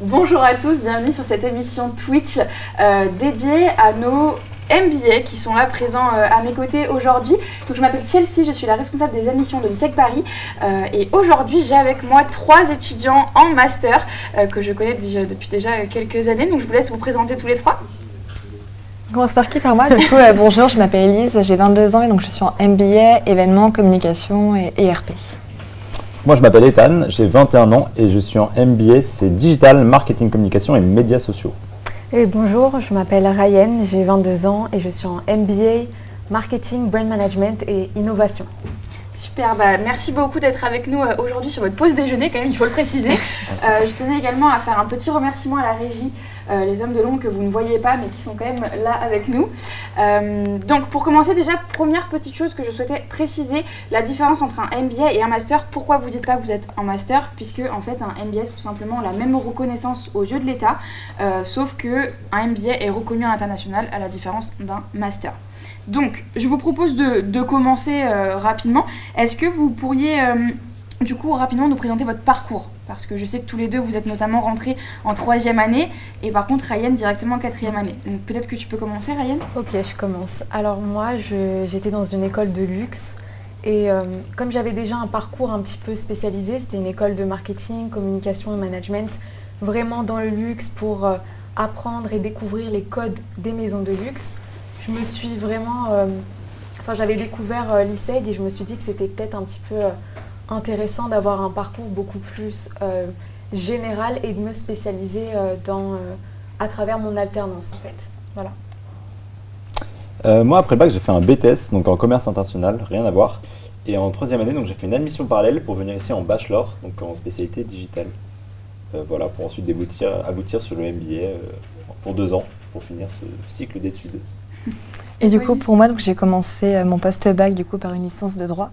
Bonjour à tous, bienvenue sur cette émission Twitch dédiée à nos MBA qui sont là présents à mes côtés aujourd'hui. Donc, je m'appelle Chelsea, je suis la responsable des admissions de l'ISEC Paris et aujourd'hui j'ai avec moi 3 étudiants en master que je connais depuis déjà quelques années. Donc je vous laisse vous présenter tous les 3. On commence par qui? Par moi. Du coup, bonjour, je m'appelle Elise, j'ai 22 ans et donc je suis en MBA, événements, communication et ERP. Moi, je m'appelle Ethan, j'ai 21 ans et je suis en MBA, c'est Digital, Marketing, Communication et Médias sociaux. Et bonjour, je m'appelle Ryan, j'ai 22 ans et je suis en MBA, Marketing, Brand Management et Innovation. Super, merci beaucoup d'être avec nous aujourd'hui sur votre pause déjeuner, quand même, il faut le préciser. Je tenais également à faire un petit remerciement à la régie, les hommes de l'ombre que vous ne voyez pas mais qui sont quand même là avec nous. Donc pour commencer déjà, première petite chose que je souhaitais préciser, la différence entre un MBA et un master. Pourquoi vous ne dites pas que vous êtes en master? Puisque en fait un MBA c'est tout simplement la même reconnaissance aux yeux de l'État, sauf qu'un MBA est reconnu à l'international à la différence d'un master. Donc je vous propose de commencer rapidement. Est-ce que vous pourriez du coup rapidement nous présenter votre parcours? Parce que je sais que tous les deux, vous êtes notamment rentrés en 3e année et par contre Ryan directement en 4e année. Donc peut-être que tu peux commencer, Ryan? Ok, je commence. Alors moi, j'étais dans une école de luxe et comme j'avais déjà un parcours un petit peu spécialisé, c'était une école de marketing, communication et management, vraiment dans le luxe pour apprendre et découvrir les codes des maisons de luxe. Je me suis vraiment... j'avais découvert l'ISEG et je me suis dit que c'était peut-être un petit peu... intéressant d'avoir un parcours beaucoup plus général et de me spécialiser à travers mon alternance en fait. Voilà. Moi après le bac j'ai fait un BTS donc en commerce international, rien à voir. Et en 3e année donc j'ai fait une admission parallèle pour venir ici en bachelor, donc en spécialité digitale. Voilà, pour ensuite aboutir sur le MBA pour 2 ans pour finir ce cycle d'études. Et du coup pour moi j'ai commencé mon post-bac du coup par une licence de droit.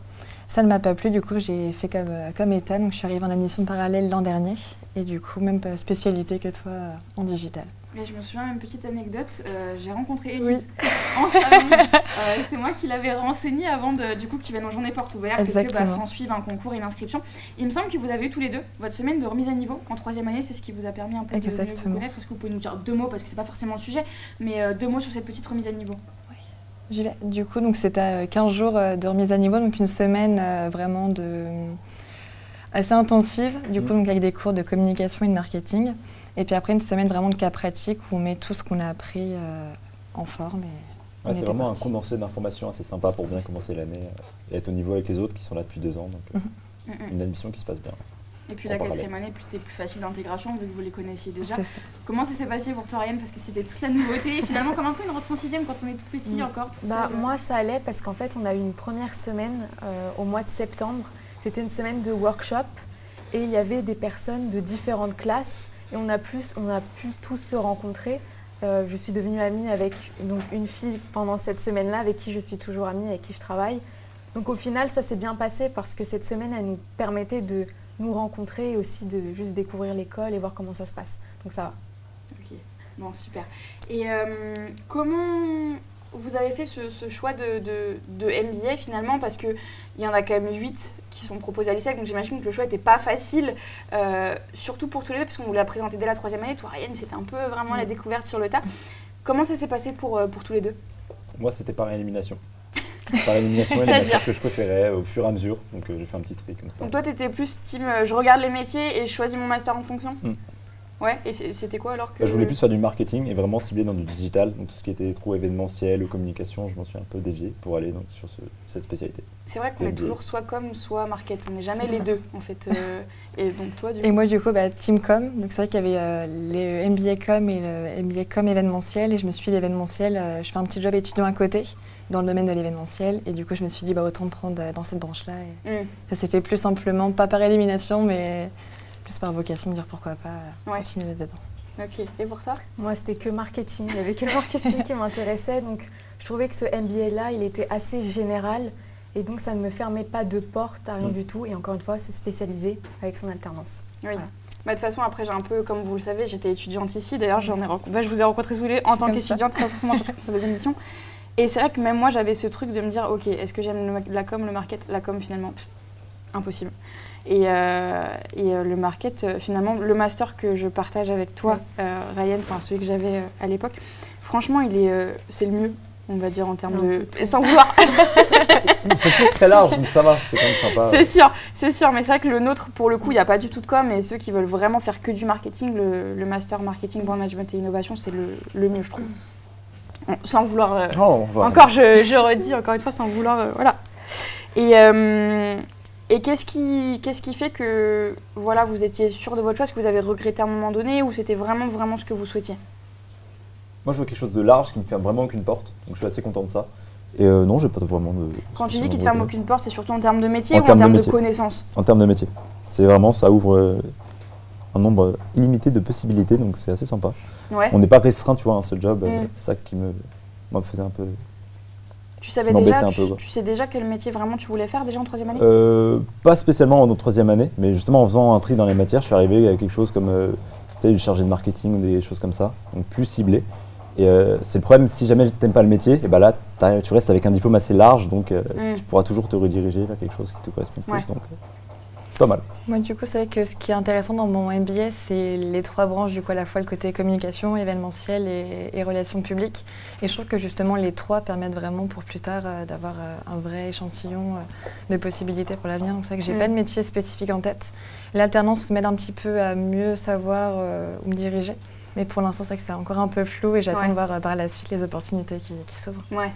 Ça ne m'a pas plu, du coup j'ai fait comme Ethan, donc je suis arrivée en admission parallèle l'an dernier et du coup même spécialité que toi en digital. Et je me souviens d'une petite anecdote, j'ai rencontré Elise en salon, c'est moi qui l'avais renseignée avant du coup que tu viennes en journée porte ouverte et que s'en suive un concours et une inscription. Il me semble que vous avez eu tous les deux votre semaine de remise à niveau en 3e année, c'est ce qui vous a permis un peu de mieux vous connaître. Est-ce que vous pouvez nous dire 2 mots, parce que c'est pas forcément le sujet, mais 2 mots sur cette petite remise à niveau? J'y vais. Du coup, c'était 15 jours de remise à niveau, donc une semaine vraiment assez intensive, du coup, donc avec des cours de communication et de marketing. Et puis après, une semaine vraiment de cas pratiques où on met tout ce qu'on a appris en forme. C'est vraiment un condensé d'informations assez sympa pour bien commencer l'année et être au niveau avec les autres qui sont là depuis 2 ans. Donc une admission qui se passe bien. Et puis la 4e année, c'était plus facile d'intégration vu que vous les connaissiez déjà. Comment ça s'est passé pour toi, Ryan? Parce que c'était toute la nouveauté et finalement comme un peu une rentrée en 6e quand on est tout petit encore. Tout seul. Moi ça allait parce qu'en fait on a eu une première semaine au mois de septembre. C'était une semaine de workshop et il y avait des personnes de différentes classes et on a pu tous se rencontrer. Je suis devenue amie avec une fille pendant cette semaine-là avec qui je suis toujours amie, avec qui je travaille. Donc au final ça s'est bien passé parce que cette semaine elle nous permettait de nous rencontrer et aussi de juste découvrir l'école et voir comment ça se passe. Donc ça va. Ok, bon super. Et comment vous avez fait ce choix de MBA finalement? Parce qu'il y en a quand même 8 qui sont proposés à l'ISEC, donc j'imagine que le choix n'était pas facile, surtout pour tous les deux, parce qu'on vous l'a présenté dès la 3e année. Toi, Ryan, c'était un peu vraiment la découverte sur le tas. Comment ça s'est passé pour tous les deux? Moi, c'était par élimination. Par élimination et les matières que je préférais au fur et à mesure, donc je fais un petit tri comme ça. Donc toi tu étais plus team je regarde les métiers et je choisis mon master en fonction? Ouais, et c'était quoi alors que... Je voulais plus faire du marketing et vraiment cibler dans du digital, donc tout ce qui était trop événementiel ou communication, je m'en suis un peu dévié pour aller donc, sur cette spécialité. C'est vrai qu'on est toujours soit com, soit market, on n'est jamais les deux en fait. Et donc toi du coup... Et moi du coup, team com, donc c'est vrai qu'il y avait les MBA com et le MBA com événementiel et je me suis dit l'événementiel, je fais un petit job étudiant à côté dans le domaine de l'événementiel et du coup je me suis dit autant me prendre dans cette branche-là. Ça s'est fait plus simplement, pas par élimination mais plus par vocation de dire pourquoi pas continuer là-dedans. Ok, et pour toi? Moi c'était que marketing, il n'y avait que le marketing qui m'intéressait, donc je trouvais que ce MBA-là il était assez général et donc ça ne me fermait pas de porte à rien du tout et encore une fois se spécialiser avec son alternance. Oui. Voilà. De toute façon, après, j'ai un peu, comme vous le savez, j'étais étudiante ici. D'ailleurs, je vous ai rencontré tous les deux en tant qu'étudiante, pas forcément en tant que responsable d'émission. Et c'est vrai que même moi, j'avais ce truc de me dire, ok, est-ce que j'aime la com, le market? La com, finalement, impossible. Le market, finalement, le master que je partage avec toi, Ryan, enfin celui que j'avais à l'époque, franchement, c'est le mieux, on va dire, en termes de... Sans vouloir... Ils sont tous très larges, donc ça va, c'est quand même sympa. C'est sûr, mais c'est vrai que le nôtre, pour le coup, il n'y a pas du tout de com, et ceux qui veulent vraiment faire que du marketing, le master marketing, brand management et innovation, c'est le mieux, je trouve. Sans vouloir... encore, je redis, encore une fois, sans vouloir... voilà. Et qu'est-ce qui fait que voilà, vous étiez sûr de votre choix? Est-ce que vous avez regretté à un moment donné ou c'était vraiment ce que vous souhaitiez? Moi, je veux quelque chose de large qui ne me ferme vraiment aucune porte, donc je suis assez content de ça. Et non, j'ai pas vraiment de... Quand tu dis qu'il ne te ferme aucune porte, c'est surtout en termes de métier ou en termes de connaissances? En termes de métier. C'est vraiment, ça ouvre un nombre illimité de possibilités, donc c'est assez sympa. Ouais. On n'est pas restreint, tu vois, à un seul job, c'est ça qui me faisait un peu... Tu savais déjà, tu sais déjà quel métier vraiment tu voulais faire déjà en troisième année? Pas spécialement en troisième année, mais justement en faisant un tri dans les matières, je suis arrivé à quelque chose comme tu sais, chargé de marketing ou des choses comme ça, donc plus ciblé. Et c'est le problème, si jamais tu n'aimes pas le métier, et ben là tu restes avec un diplôme assez large, donc tu pourras toujours te rediriger vers quelque chose qui te correspond plus. Donc, pas mal. Moi, du coup, c'est vrai que ce qui est intéressant dans mon MBA, c'est les trois branches, du coup, à la fois le côté communication, événementiel et relations publiques. Et je trouve que justement, les trois permettent vraiment pour plus tard d'avoir un vrai échantillon de possibilités pour l'avenir. Donc, c'est vrai que j'ai pas de métier spécifique en tête. L'alternance m'aide un petit peu à mieux savoir où me diriger. Mais pour l'instant, c'est vrai que c'est encore un peu flou et j'attends de voir par la suite les opportunités qui s'ouvrent. Ouais.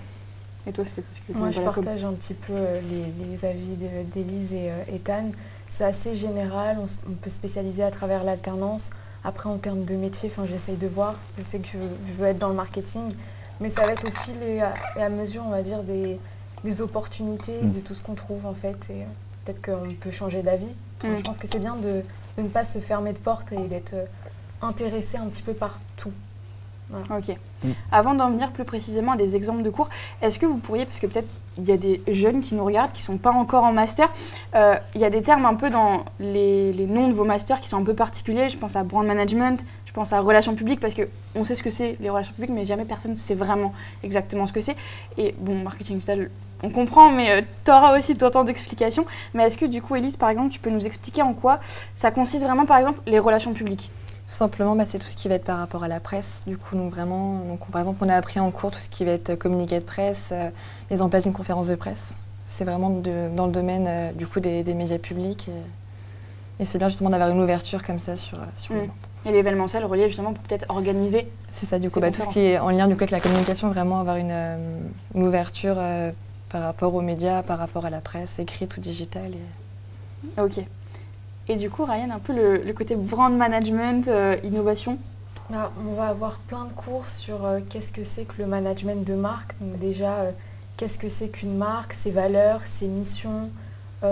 Et toi, c'était parce que moi, je partage un petit peu les avis d'Élise et Ethan. C'est assez général, on peut spécialiser à travers l'alternance. Après, en termes de métier, j'essaye de voir. Je sais que je veux être dans le marketing, mais ça va être au fil et à mesure, on va dire, des opportunités, de tout ce qu'on trouve en fait. Et peut-être qu'on peut changer d'avis. Je pense que c'est bien de ne pas se fermer de porte et d'être intéressé un petit peu par tout. Voilà. Ok. Avant d'en venir plus précisément à des exemples de cours, est-ce que vous pourriez, parce que peut-être il y a des jeunes qui nous regardent, qui ne sont pas encore en master, il y a des termes un peu dans les noms de vos masters qui sont un peu particuliers. Je pense à brand management, je pense à relations publiques, parce qu'on sait ce que c'est les relations publiques, mais jamais personne ne sait vraiment exactement ce que c'est. Et bon, marketing digital, on comprend, mais tu auras aussi ton temps d'explication. Mais est-ce que du coup, Élise, par exemple, tu peux nous expliquer en quoi ça consiste vraiment, par exemple, les relations publiques? Tout simplement, c'est tout ce qui va être par rapport à la presse. Du coup, par exemple, on a appris en cours tout ce qui va être communiqué de presse, mise en place d'une conférence de presse. C'est vraiment dans le domaine du coup des médias publics. Et c'est bien justement d'avoir une ouverture comme ça sur le monde. Et l'événementiel relié justement pour peut-être organiser. C'est ça, du coup, tout ce qui est en lien du coup, avec la communication, vraiment avoir une ouverture par rapport aux médias, par rapport à la presse, écrite ou digitale. Ok. Et du coup, Ryan, un peu le côté brand management, innovation. On va avoir plein de cours sur qu'est-ce que c'est que le management de marque. Donc déjà, qu'est-ce que c'est qu'une marque, ses valeurs, ses missions,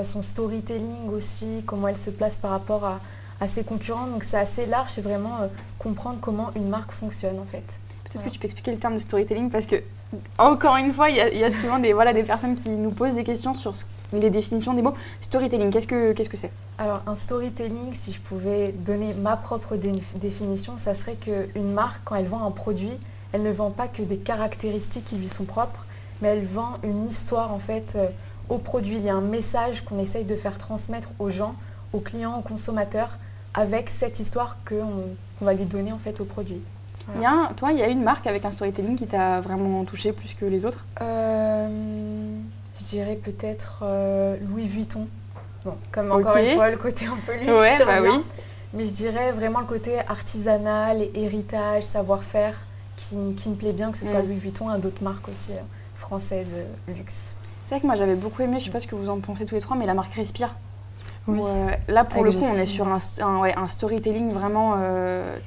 son storytelling aussi, comment elle se place par rapport à ses concurrents. Donc c'est assez large, c'est vraiment comprendre comment une marque fonctionne en fait. Peut-être que tu peux expliquer le terme de storytelling parce que, encore une fois, il y a souvent des personnes qui nous posent des questions sur les définitions des mots. Storytelling, qu'est-ce que c'est? Alors, un storytelling, si je pouvais donner ma propre définition, ça serait qu'une marque, quand elle vend un produit, elle ne vend pas que des caractéristiques qui lui sont propres, mais elle vend une histoire en fait au produit. Il y a un message qu'on essaye de faire transmettre aux gens, aux clients, aux consommateurs, avec cette histoire qu'on va lui donner en fait au produit. Voilà. Il y a une marque avec un storytelling qui t'a vraiment touché plus que les autres? Je dirais peut-être Louis Vuitton. Bon, comme encore une fois, le côté un peu luxe, oui. Mais je dirais vraiment le côté artisanal, héritage, savoir-faire qui me plaît bien, que ce soit Louis Vuitton et d'autres marques aussi françaises luxe. C'est vrai que moi j'avais beaucoup aimé, je ne sais pas ce que vous en pensez tous les trois, mais la marque Respire. Oui. Là pour le coup on est sur un storytelling vraiment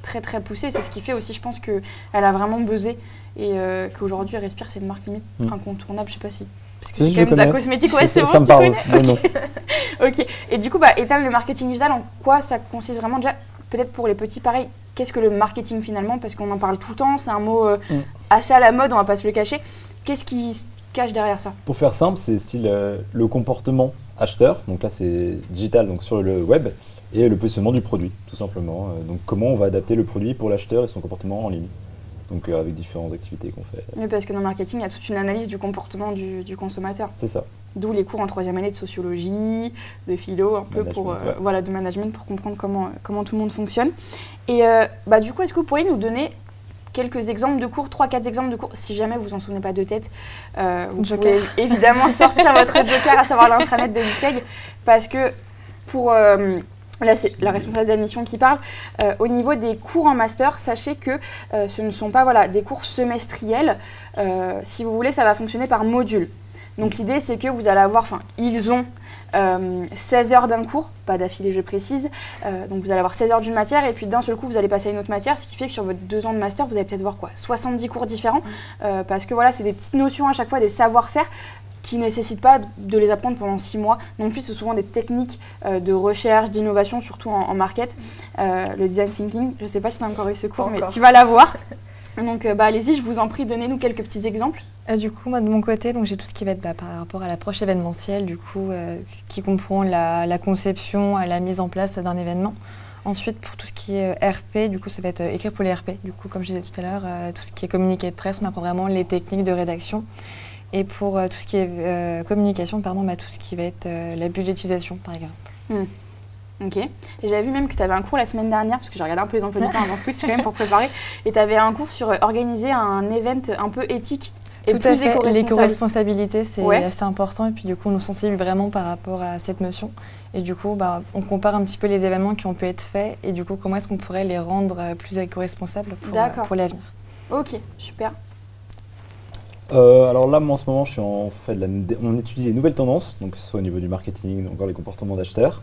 très très poussé. C'est ce qui fait aussi je pense qu'elle a vraiment buzzé et qu'aujourd'hui Respire c'est une marque limite incontournable, je sais pas si... Parce que c'est quand même de la cosmétique, c'est bon, ça me parle, mais non. Ok, et du coup Ethan, le marketing digital, en quoi ça consiste vraiment déjà? Peut-être pour les petits pareil, qu'est-ce que le marketing finalement? Parce qu'on en parle tout le temps, c'est un mot assez à la mode, on va pas se le cacher. Qu'est-ce qui se cache derrière ça? Pour faire simple, c'est style le comportement acheteur, donc là c'est digital, donc sur le web, et le positionnement du produit, tout simplement. Donc comment on va adapter le produit pour l'acheteur et son comportement en ligne. Donc avec différentes activités qu'on fait. Oui, parce que dans le marketing, il y a toute une analyse du comportement du consommateur. C'est ça. D'où les cours en 3e année de sociologie, de philo, un peu de management pour comprendre comment tout le monde fonctionne. Et du coup, est-ce que vous pourriez nous donner quelques exemples de cours, 3-4 exemples de cours, si jamais vous en souvenez pas de tête, vous pouvez évidemment sortir votre joker, à savoir l'intranet de l'ISEG, parce que pour... là, c'est la responsable d'admission qui parle. Au niveau des cours en master, sachez que ce ne sont pas des cours semestriels. Si vous voulez, ça va fonctionner par module. Donc l'idée, c'est que vous allez avoir, ils ont 16 heures d'un cours, pas d'affilée, je précise. Donc vous allez avoir 16 heures d'une matière et puis d'un seul coup, vous allez passer à une autre matière, ce qui fait que sur votre 2 ans de master, vous allez peut-être voir 70 cours différents. Parce que c'est des petites notions à chaque fois, des savoir-faire qui ne nécessitent pas de les apprendre pendant 6 mois. Non plus, c'est souvent des techniques de recherche, d'innovation, surtout en market. Le design thinking, je ne sais pas si tu as encore eu ce cours, mais tu vas l'avoir. Donc allez-y, je vous en prie, donnez-nous quelques petits exemples. Du coup, moi de mon côté, j'ai tout ce qui va être par rapport à l'approche événementielle, du coup, qui comprend la conception, la mise en place d'un événement. Ensuite, pour tout ce qui est RP, du coup, ça va être écrit pour les RP. Du coup, comme je disais tout à l'heure, tout ce qui est communiqué de presse, on apprend vraiment les techniques de rédaction. Et pour tout ce qui est communication, tout ce qui va être la budgétisation, par exemple. Ok. Et j'avais vu même que tu avais un cours la semaine dernière, parce que j'ai regardé un peu les emplois du temps avant Switch quand même pour préparer, et tu avais un cours sur organiser un event un peu éthique. Tout à fait, l'éco-responsabilité, c'est assez important, et puis du coup, on nous sensibilise vraiment par rapport à cette notion. Et du coup, on compare un petit peu les événements qui ont pu être faits, et du coup, comment est-ce qu'on pourrait les rendre plus éco-responsables pour l'avenir. Ok, super. Alors là, moi en ce moment, on étudie les nouvelles tendances, donc que ce soit au niveau du marketing, encore les comportements d'acheteurs.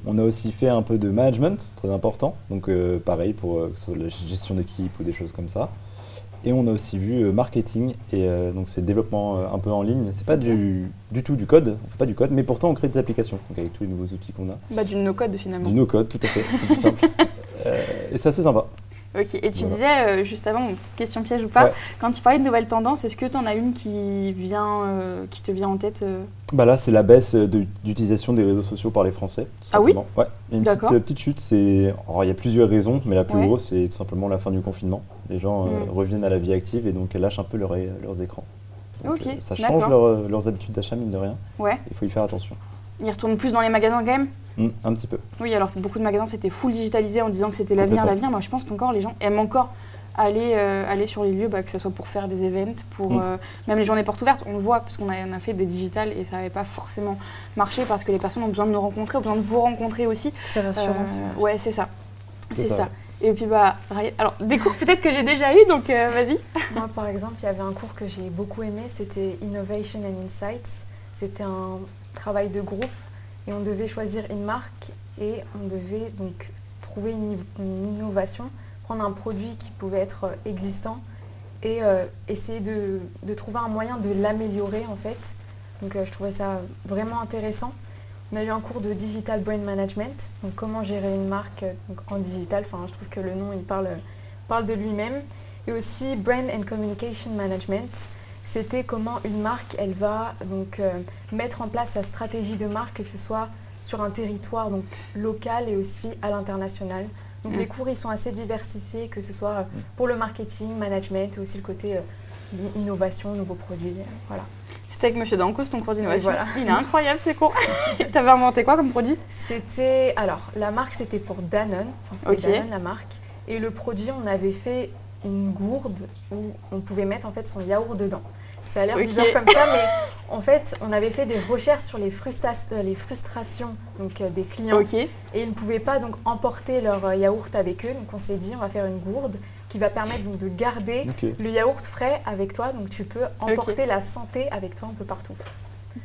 On a aussi fait un peu de management, très important, donc pareil pour que ce soit la gestion d'équipe ou des choses comme ça. Et on a aussi vu marketing, et donc c'est développement un peu en ligne. C'est pas du tout du code, on fait pas du code, mais pourtant on crée des applications, donc avec tous les nouveaux outils qu'on a. Du no-code finalement. Du no-code, tout à fait, c'est plus simple. Et c'est assez sympa. Ok, et tu disais juste avant, une petite question piège ou pas, quand tu parlais de nouvelles tendances, est-ce que tu en as une qui te vient en tête Là, c'est la baisse d'utilisation des réseaux sociaux par les Français. Ah oui? Ouais, il y a une petite chute. Il y a plusieurs raisons, mais la plus grosse, c'est tout simplement la fin du confinement. Les gens reviennent à la vie active et donc lâchent un peu leurs écrans. Donc, ça change leurs habitudes d'achat, mine de rien. Ouais. Il faut y faire attention. Ils retournent plus dans les magasins quand même? Un petit peu. Oui, alors que beaucoup de magasins c'était full digitalisé en disant que c'était l'avenir. Moi, je pense qu'encore les gens aiment encore aller sur les lieux, que ce soit pour faire des events, pour même les journées portes ouvertes. On le voit parce qu'on a fait des digitales et ça n'avait pas forcément marché parce que les personnes ont besoin de nous rencontrer, ont besoin de vous rencontrer aussi. C'est rassurant. Ouais, c'est ça. C'est ça. Et puis alors des cours peut-être que j'ai déjà eu, donc vas-y. Moi, par exemple, il y avait un cours que j'ai beaucoup aimé, c'était Innovation and Insights. C'était un travail de groupe. Et on devait choisir une marque et on devait donc trouver une innovation, prendre un produit qui pouvait être existant et essayer de trouver un moyen de l'améliorer en fait. Donc je trouvais ça vraiment intéressant. On a eu un cours de Digital Brand Management, donc comment gérer une marque en digital. Je trouve que le nom il parle de lui-même. Et aussi Brand and Communication Management. C'était comment une marque, elle va donc mettre en place sa stratégie de marque, que ce soit sur un territoire donc, local et aussi à l'international. Donc les cours, ils sont assez diversifiés, que ce soit pour le marketing, management et aussi le côté innovation, nouveaux produits. Voilà. C'était avec M. Dancos, ton cours d'innovation. Voilà. Il est incroyable, ces cours. Tu avais inventé quoi comme produit? La marque, c'était pour Danone. C'était Danone, la marque. Et le produit, on avait fait une gourde où on pouvait mettre en fait son yaourt dedans. Ça a l'air bizarre comme ça, mais en fait, on avait fait des recherches sur les frustrations donc, des clients. Et ils ne pouvaient pas donc, emporter leur yaourt avec eux. Donc on s'est dit, on va faire une gourde qui va permettre donc, de garder le yaourt frais avec toi. Donc tu peux emporter la santé avec toi un peu partout.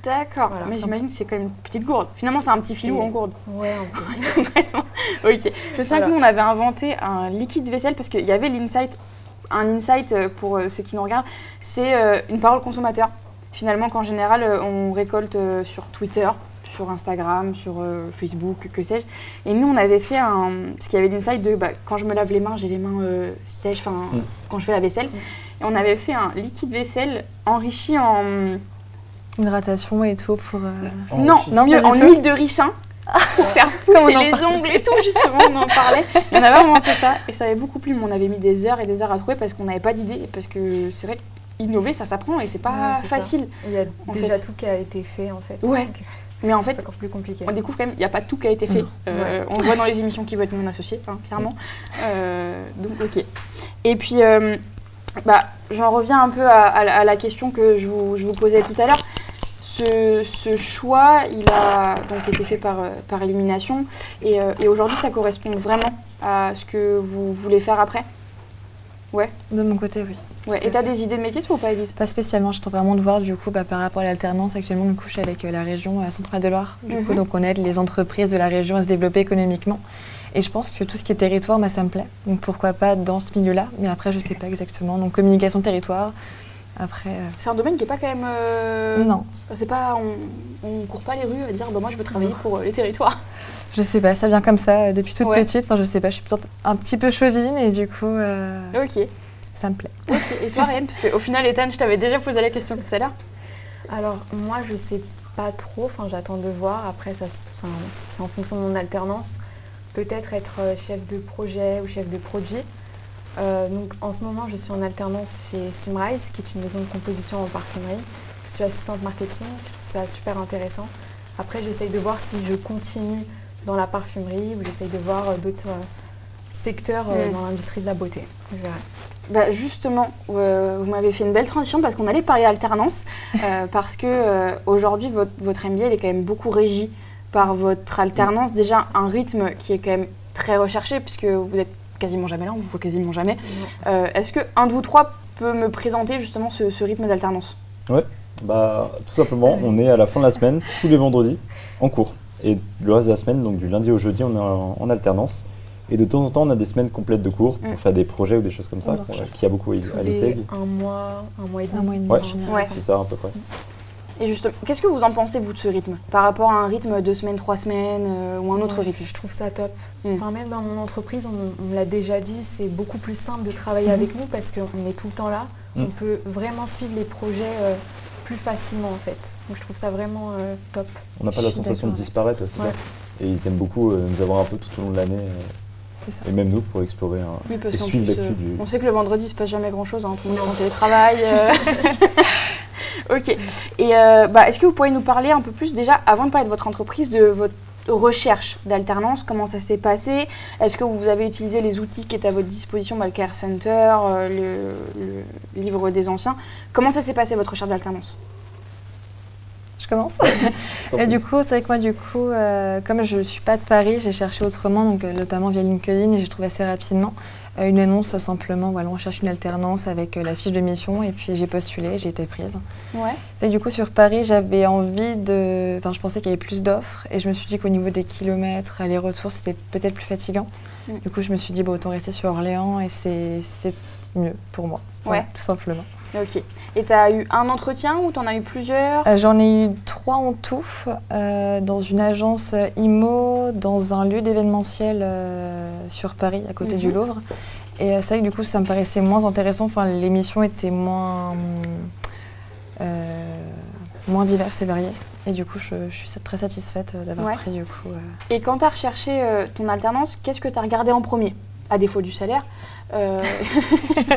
D'accord, mais j'imagine que c'est quand même une petite gourde. Finalement, c'est un petit filou en gourde. Ouais, un peu. Ok. Je sais que nous, on avait inventé un liquide vaisselle parce qu'il y avait un insight pour ceux qui nous regardent, c'est une parole consommateur. Finalement, qu'en général, on récolte sur Twitter, sur Instagram, sur Facebook, que sais-je. Et nous, on avait fait parce qu'il y avait l'insight de quand je me lave les mains, j'ai les mains sèches, quand je fais la vaisselle. Et on avait fait un liquide vaisselle enrichi en... Hydratation et tout pour... Non, en huile de ricin. faire pousser les ongles et tout, justement, on en parlait. Et on avait inventé ça et ça avait beaucoup plu, mais on avait mis des heures et des heures à trouver parce qu'on n'avait pas d'idée, parce que c'est vrai qu'innover, ça s'apprend et c'est pas facile. Il y a déjà tout qui a été fait, en fait. Ouais. Donc, mais en fait, c'est encore plus compliqué. on découvre quand même, il n'y a pas tout qui a été fait. On le voit dans les émissions qui vont être mon associé, hein, clairement. Donc, ok. Et puis, j'en reviens un peu à la question que je vous posais tout à l'heure. Ce choix, il a donc été fait par élimination. Et aujourd'hui, ça correspond vraiment à ce que vous voulez faire après? Ouais. De mon côté, oui. Ouais. Et tu as des idées de métier, toi, ou pas, Élise? Pas spécialement. J'attends vraiment de voir, du coup, par rapport à l'alternance. Actuellement, du coup, je suis avec la région Centre-Val-de-Loire. Du coup, donc, on aide les entreprises de la région à se développer économiquement. Et je pense que tout ce qui est territoire, ça me plaît. Donc, pourquoi pas dans ce milieu-là. Mais après, je ne sais pas exactement. Donc, communication territoire. Après... C'est un domaine qui n'est pas quand même... Non. C'est pas... On court pas les rues à dire moi, je veux travailler pour les territoires. Je sais pas, ça vient comme ça depuis toute petite. Enfin, je sais pas, je suis peut-être un petit peu chauvine et du coup, ok, ça me plaît. Okay. Et toi, Ryan, parce qu'au final, Ethan, je t'avais déjà posé la question tout à l'heure. Alors, moi, je sais pas trop. Enfin, j'attends de voir. Après, c'est en fonction de mon alternance. Peut-être être chef de projet ou chef de produit. Donc, en ce moment, je suis en alternance chez Simrise, qui est une maison de composition en parfumerie. Je suis assistante marketing. Je trouve ça super intéressant. Après, j'essaye de voir si je continue dans la parfumerie ou j'essaye de voir d'autres secteurs dans l'industrie de la beauté. Je verrai. Justement, vous m'avez fait une belle transition parce qu'on allait parler alternance parce que aujourd'hui, votre MBA il est quand même beaucoup régi par votre alternance. Déjà, un rythme qui est quand même très recherché puisque vous êtes quasiment jamais là, on vous voit quasiment jamais. Est-ce qu'un de vous trois peut me présenter justement ce rythme d'alternance? Ouais, tout simplement, on est à la fin de la semaine, tous les vendredis, en cours. Et le reste de la semaine, donc du lundi au jeudi, on est en alternance. Et de temps en temps, on a des semaines complètes de cours pour faire des projets ou des choses comme ça, qu'il y a beaucoup à l'ISEG. Un mois et demi. Ouais, c'est ça à peu près. Et justement, qu'est-ce que vous en pensez, vous, de ce rythme? Par rapport à un rythme 2 semaines, 3 semaines ou un autre rythme? Je trouve ça top. Enfin, même dans mon entreprise, on me l'a déjà dit, c'est beaucoup plus simple de travailler avec nous parce qu'on est tout le temps là. On peut vraiment suivre les projets plus facilement, en fait. Donc, je trouve ça vraiment top. On n'a pas la sensation de disparaître, c'est ça. Et ils aiment beaucoup nous avoir un peu tout au long de l'année. Et même nous pour explorer et suivre l'actu du... On sait que le vendredi, il ne se passe jamais grand-chose, hein, tout le monde est en télétravail. Ok. Et est-ce que vous pourriez nous parler un peu plus, déjà, avant de parler de votre entreprise, de votre recherche d'alternance? Comment ça s'est passé? Est-ce que vous avez utilisé les outils qui étaient à votre disposition, le Career Center, le livre des anciens? Comment ça s'est passé, votre recherche d'alternance? Je commence. Et du coup, c'est vrai que moi, comme je ne suis pas de Paris, j'ai cherché autrement, donc notamment via LinkedIn, et j'ai trouvé assez rapidement une annonce simplement, voilà, on cherche une alternance avec la fiche de mission, et puis j'ai postulé, j'ai été prise. Ouais. C'est que du coup, sur Paris, j'avais envie de... Enfin, je pensais qu'il y avait plus d'offres, et je me suis dit qu'au niveau des kilomètres, aller-retour, c'était peut-être plus fatigant. Du coup, je me suis dit, autant rester sur Orléans, et c'est mieux pour moi, voilà, tout simplement. Ok. Et tu as eu un entretien ou tu en as eu plusieurs? J'en ai eu 3 en tout, dans une agence IMO, dans un lieu d'événementiel sur Paris, à côté du Louvre. Et c'est vrai que du coup, ça me paraissait moins intéressant. Enfin, l'émission était moins diverses et variées. Et du coup, je suis très satisfaite d'avoir pris du coup. Et quand tu as recherché ton alternance, qu'est-ce que tu as regardé en premier? À défaut du salaire, on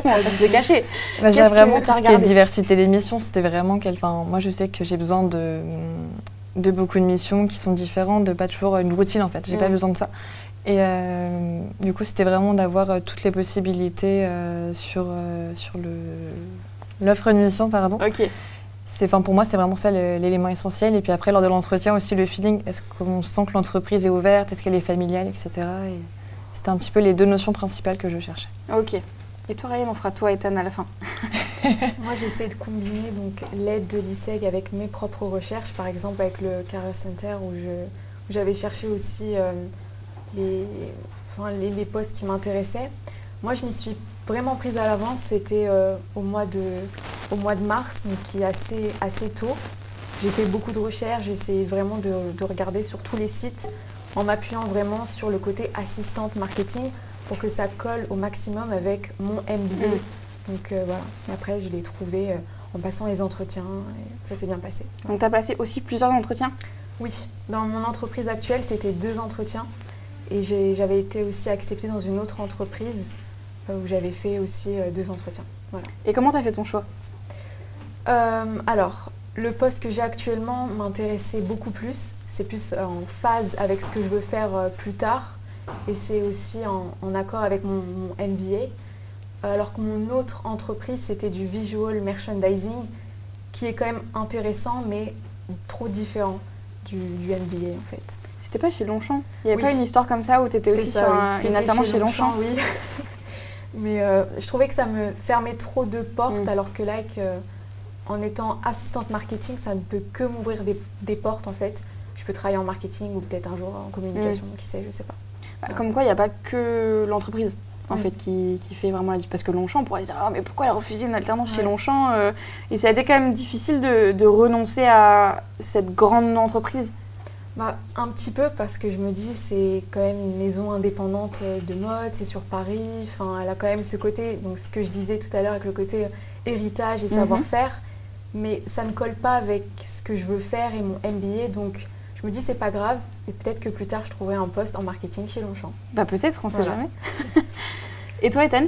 va se décacher. J'ai vraiment tout ce qui est diversité d'émissions. C'était vraiment moi, je sais que j'ai besoin de beaucoup de missions qui sont différentes, de pas toujours une routine en fait. J'ai pas besoin de ça. Et du coup, c'était vraiment d'avoir toutes les possibilités sur l'offre de mission, pardon. Ok. Pour moi, c'est vraiment ça l'élément essentiel. Et puis après, lors de l'entretien aussi, le feeling. Est-ce qu'on sent que l'entreprise est ouverte? Est-ce qu'elle est familiale, etc. Et c'était un petit peu les 2 notions principales que je cherchais. Ok. Et toi, Ryan, on fera toi et Ethan à la fin. Moi, j'essaie de combiner l'aide de l'ISEG avec mes propres recherches. Par exemple, avec le Career Center où j'avais cherché aussi les postes qui m'intéressaient. Moi, je m'y suis vraiment prise à l'avance. C'était au mois de mars, donc qui est assez tôt. J'ai fait beaucoup de recherches. J'ai essayé vraiment de regarder sur tous les sites, en m'appuyant vraiment sur le côté assistante marketing pour que ça colle au maximum avec mon MBA. Donc voilà, et après je l'ai trouvé en passant les entretiens et ça s'est bien passé. Donc tu as passé aussi plusieurs entretiens? Oui, dans mon entreprise actuelle, c'était 2 entretiens. Et j'avais été aussi acceptée dans une autre entreprise où j'avais fait aussi 2 entretiens. Voilà. Et comment tu as fait ton choix? Alors, le poste que j'ai actuellement m'intéressait beaucoup plus. C'est plus en phase avec ce que je veux faire plus tard. Et c'est aussi en accord avec mon MBA. Alors que mon autre entreprise, c'était du visual merchandising, qui est quand même intéressant, mais trop différent du MBA en fait. C'était pas chez Longchamp? Il n'y avait Oui. pas une histoire comme ça où tu étais aussi C'est ça, sur oui. une alternance chez Longchamp? Oui. Mais je trouvais que ça me fermait trop de portes, alors que là, en étant assistante marketing, ça ne peut que m'ouvrir des portes en fait. Je peux travailler en marketing ou peut-être un jour en communication, qui sait, je sais pas. Bah, comme quoi, il n'y a pas que l'entreprise en fait qui fait vraiment la différence. Parce que Longchamp, on pourrait dire ah, mais pourquoi elle a refusé une alternance chez Longchamp Et ça a été quand même difficile de renoncer à cette grande entreprise. Bah, un petit peu parce que je me dis c'est quand même une maison indépendante de mode, c'est sur Paris, enfin elle a quand même ce côté, donc ce que je disais tout à l'heure avec le côté héritage et savoir-faire, mais ça ne colle pas avec ce que je veux faire et mon MBA, donc je me dis c'est pas grave et peut-être que plus tard je trouverai un poste en marketing chez Longchamp. Bah peut-être, on sait jamais. Et toi Ethan?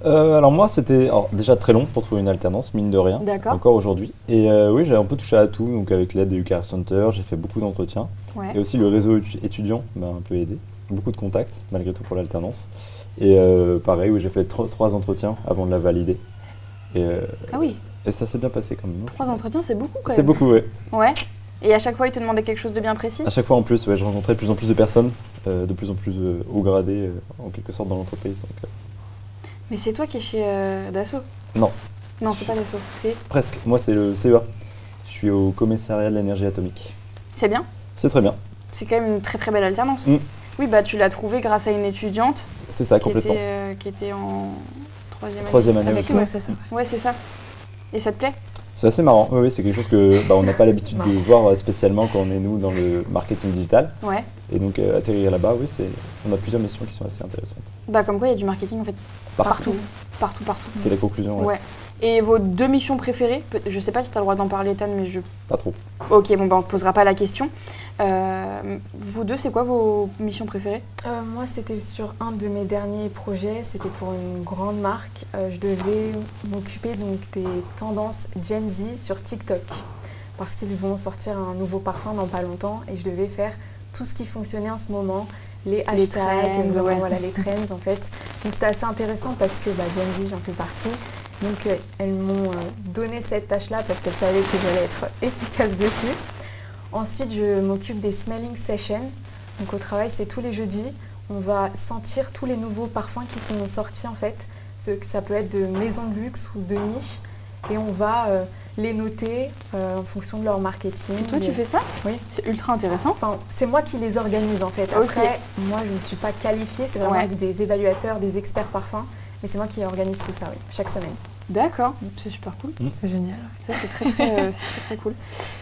Alors moi, c'était déjà très long pour trouver une alternance, mine de rien, encore aujourd'hui. Et oui, j'ai un peu touché à tout, donc avec l'aide du Career Center, j'ai fait beaucoup d'entretiens. Ouais. Et aussi le réseau étudiant m'a un peu aidé, beaucoup de contacts malgré tout pour l'alternance. Et pareil, oui, j'ai fait 3 entretiens avant de la valider. Et, ah oui. Et ça s'est bien passé quand même. 3 entretiens, c'est beaucoup quand même. C'est beaucoup, oui. Ouais. Et à chaque fois, ils te demandaient quelque chose de bien précis? À chaque fois en plus, ouais, je rencontrais de plus en plus de personnes, de plus en plus haut gradées en quelque sorte dans l'entreprise. Donc, Mais c'est toi qui es chez Dassault? Non. Non, c'est pas Dassault. C'est... Presque. Moi, c'est le CEA. Je suis au commissariat de l'énergie atomique. C'est bien? C'est très bien. C'est quand même une très très belle alternance. Oui, bah tu l'as trouvée grâce à une étudiante. C'est ça, complètement. Qui était en 3e année. Avec Ouais, c'est ça. Ouais, c'est ça. Et ça te plaît? C'est assez marrant. Oui, c'est quelque chose que on n'a pas l'habitude de voir spécialement quand on est nous dans le marketing digital. Ouais. Et donc atterrir là-bas, oui, on a plusieurs missions qui sont assez intéressantes. Bah comme quoi, il y a du marketing en fait partout. Partout. C'est la conclusion. Ouais. Et vos 2 missions préférées? Je sais pas si tu as le droit d'en parler, Ethan, mais je... Pas trop. Ok, bon, bah on ne te posera pas la question. Vous deux, c'est quoi vos missions préférées? Moi, c'était sur un de mes derniers projets. C'était pour une grande marque. Je devais m'occuper donc des tendances Gen Z sur TikTok. Parce qu'ils vont sortir un nouveau parfum dans pas longtemps. Et je devais faire tout ce qui fonctionnait en ce moment. Les hashtags, trends, voilà, les trends en fait. Donc c'était assez intéressant parce que Gen Z, j'en fais partie. Donc elles m'ont donné cette tâche-là parce qu'elles savaient que j'allais être efficace dessus. Ensuite, je m'occupe des smelling sessions. Donc au travail, c'est tous les jeudis. On va sentir tous les nouveaux parfums qui sont sortis en fait. Ça peut être de maisons de luxe ou de niche. Et on va les noter en fonction de leur marketing. Et toi, tu fais ça? Oui. C'est ultra intéressant. Enfin, c'est moi qui les organise en fait. Après, moi, je ne suis pas qualifiée. C'est vraiment avec des évaluateurs, des experts parfums. Mais c'est moi qui organise tout ça, oui, chaque semaine. D'accord, c'est super cool. C'est génial. Ça, c'est très cool.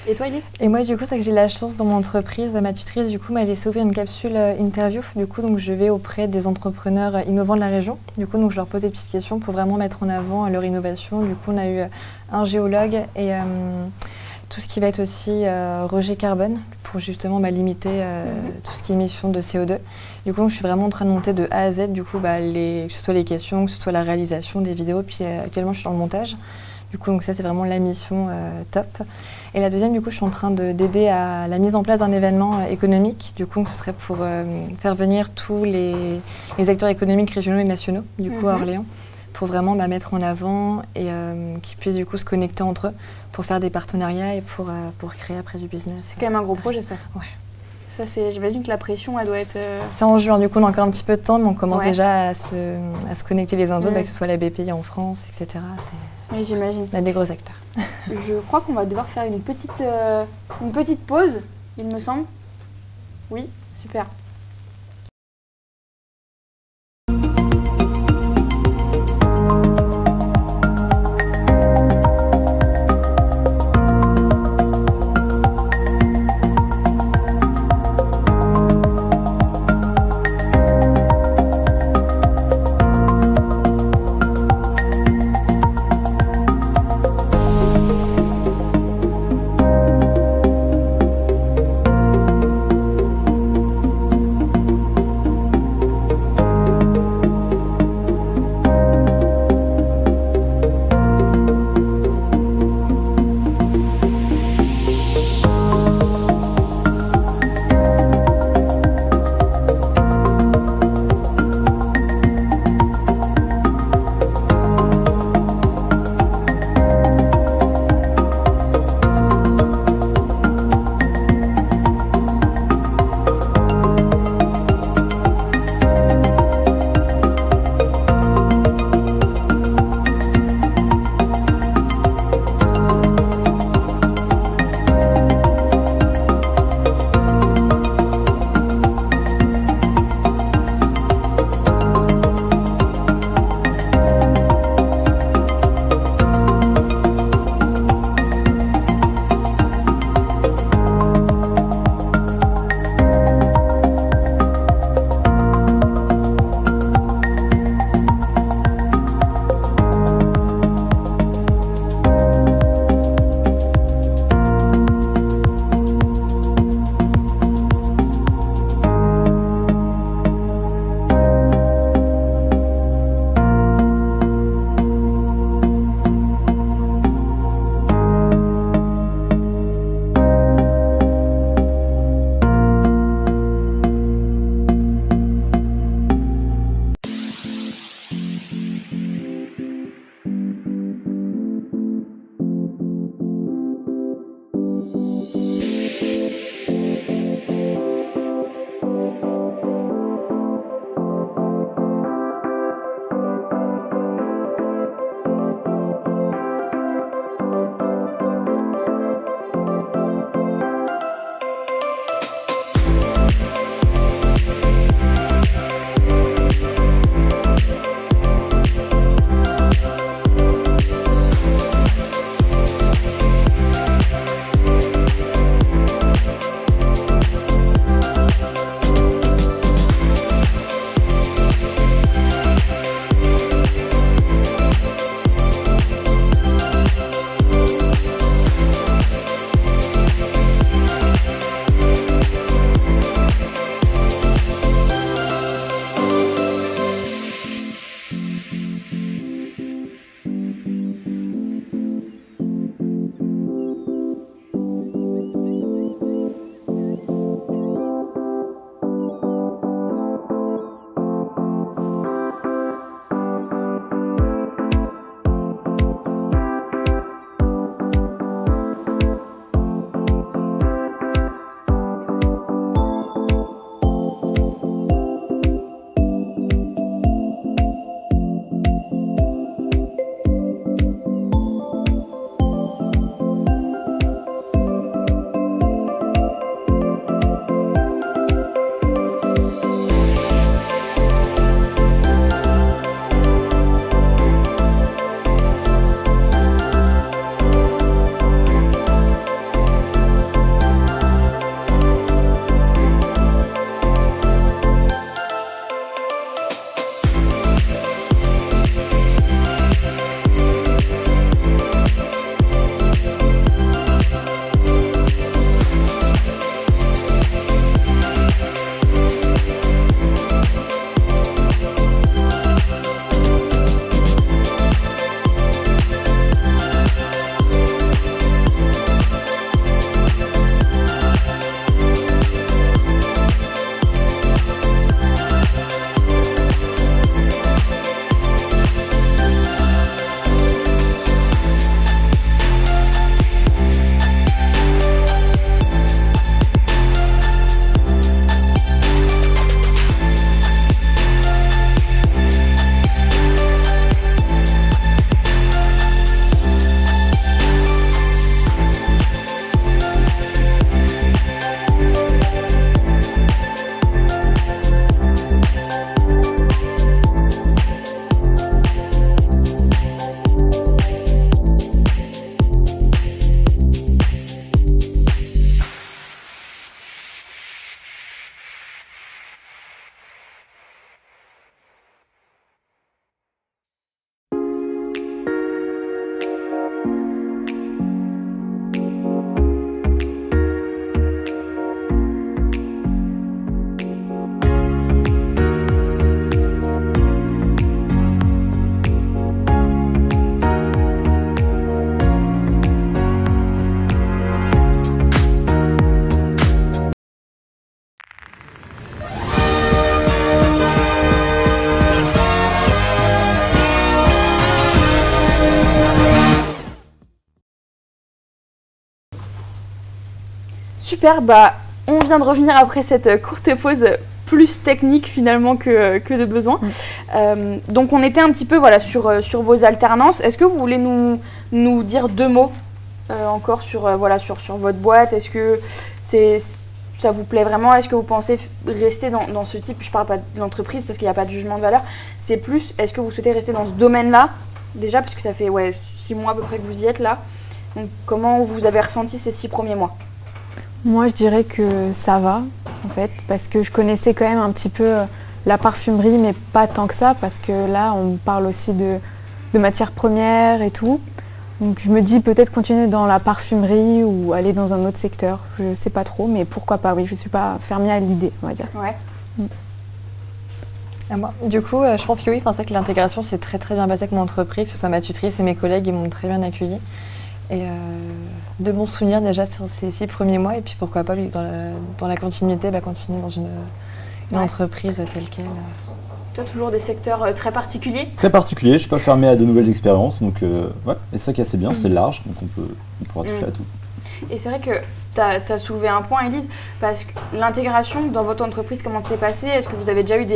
Et toi, Elise? Et moi, du coup, c'est que j'ai la chance dans mon entreprise, ma tutrice, du coup, m'a laissé ouvrir une capsule interview. Du coup, donc, je vais auprès des entrepreneurs innovants de la région. Du coup, donc, je leur pose des petites questions pour vraiment mettre en avant leur innovation. Du coup, on a eu un géologue et tout ce qui va être aussi rejet carbone pour justement limiter tout ce qui est émission de CO2. Du coup, donc, je suis vraiment en train de monter de A à Z, du coup, que ce soit les questions, que ce soit la réalisation des vidéos, puis actuellement, je suis dans le montage. Du coup, donc ça, c'est vraiment la mission top. Et la deuxième, du coup, je suis en train d'aider à la mise en place d'un événement économique. Du coup, ce serait pour faire venir tous les acteurs économiques régionaux et nationaux, du coup, à Orléans, pour vraiment mettre en avant et qu'ils puissent, du coup, se connecter entre eux pour faire des partenariats et pour créer après du business. C'est quand même un gros projet, ça. Ouais. Ça, j'imagine que la pression, elle doit être... C'est en juin, du coup, on a encore un petit peu de temps, mais on commence déjà à se connecter les uns aux autres, que ce soit la BPI en France, etc. Oui, j'imagine. On a des gros acteurs. Je crois qu'on va devoir faire une petite pause, il me semble. Oui, super. super, on vient de revenir après cette courte pause plus technique finalement que de besoin. Donc on était un petit peu sur vos alternances. Est-ce que vous voulez nous dire 2 mots encore sur votre boîte? Est-ce que ça vous plaît vraiment? Est-ce que vous pensez rester dans ce type? Je ne parle pas de l'entreprise parce qu'il n'y a pas de jugement de valeur. C'est plus, est-ce que vous souhaitez rester dans ce domaine-là déjà, puisque ça fait 6 mois à peu près que vous y êtes là. Donc comment vous avez ressenti ces 6 premiers mois? Moi, je dirais que ça va, en fait, parce que je connaissais quand même un petit peu la parfumerie, mais pas tant que ça, parce que là, on parle aussi de matières premières et tout. Donc je me dis peut-être continuer dans la parfumerie ou aller dans un autre secteur. Je ne sais pas trop, mais pourquoi pas, oui, je ne suis pas fermée à l'idée, on va dire. Ouais. Et moi, du coup, je pense que oui, c'est vrai que l'intégration s'est très très bien passée avec mon entreprise, que ce soit ma tutrice et mes collègues, ils m'ont très bien accueillie. Et de bons souvenirs déjà sur ces 6 premiers mois, et puis pourquoi pas dans la continuité, continuer dans une entreprise telle qu'elle. Toi, toujours des secteurs très particuliers? Très particulier, je ne suis pas fermé à de nouvelles expériences, donc ouais, et ça qui est assez bien, c'est large, donc on pourra toucher à tout. Et c'est vrai que tu as soulevé un point, Élise, parce que l'intégration dans votre entreprise, comment ça s'est passé? Est-ce que vous avez déjà eu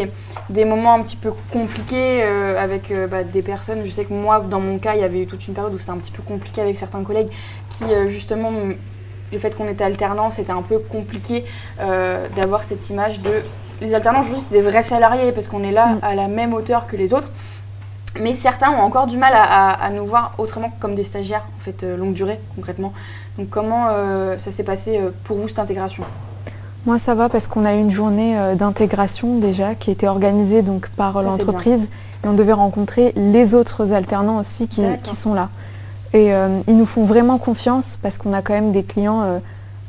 des moments un petit peu compliqués avec des personnes? Je sais que moi, dans mon cas, il y avait eu toute une période où c'était un petit peu compliqué avec certains collègues qui, justement, le fait qu'on était alternants, c'était un peu compliqué d'avoir cette image de... Les alternants, aujourd'hui, c'est des vrais salariés parce qu'on est là à la même hauteur que les autres. Mais certains ont encore du mal à nous voir autrement que comme des stagiaires, en fait, longue durée, concrètement. Donc comment ça s'est passé pour vous, cette intégration? Moi, ça va parce qu'on a eu une journée d'intégration déjà qui était organisée donc, par l'entreprise. Et on devait rencontrer les autres alternants aussi qui sont là. Et ils nous font vraiment confiance parce qu'on a quand même des clients